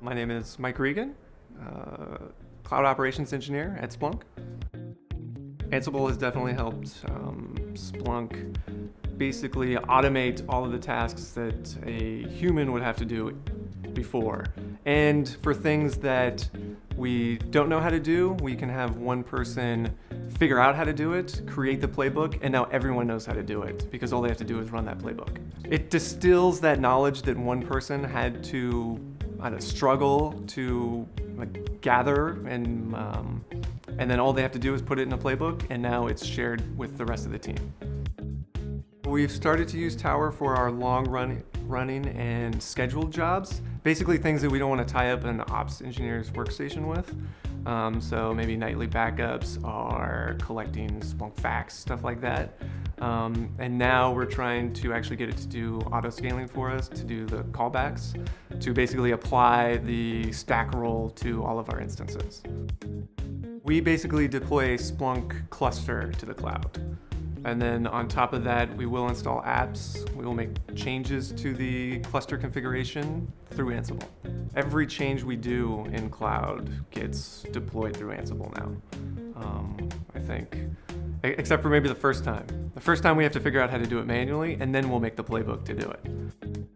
My name is Mike Regan, Cloud Operations Engineer at Splunk. Ansible has definitely helped Splunk basically automate all of the tasks that a human would have to do before. And for things that we don't know how to do, we can have one person figure out how to do it, create the playbook, and now everyone knows how to do it because all they have to do is run that playbook. It distills that knowledge that one person had to struggle to gather, and then all they have to do is put it in a playbook, and now it's shared with the rest of the team. We've started to use Tower for our running and scheduled jobs. Basically things that we don't want to tie up an ops engineer's workstation with. So maybe nightly backups or collecting Splunk facts, stuff like that. And now we're trying to actually get it to do auto scaling for us, to do the callbacks, to basically apply the stack role to all of our instances. We basically deploy a Splunk cluster to the cloud. And then on top of that, we will install apps. We will make changes to the cluster configuration through Ansible. Every change we do in cloud gets deployed through Ansible now, I think. Except for maybe the first time. The first time we have to figure out how to do it manually, and then we'll make the playbook to do it.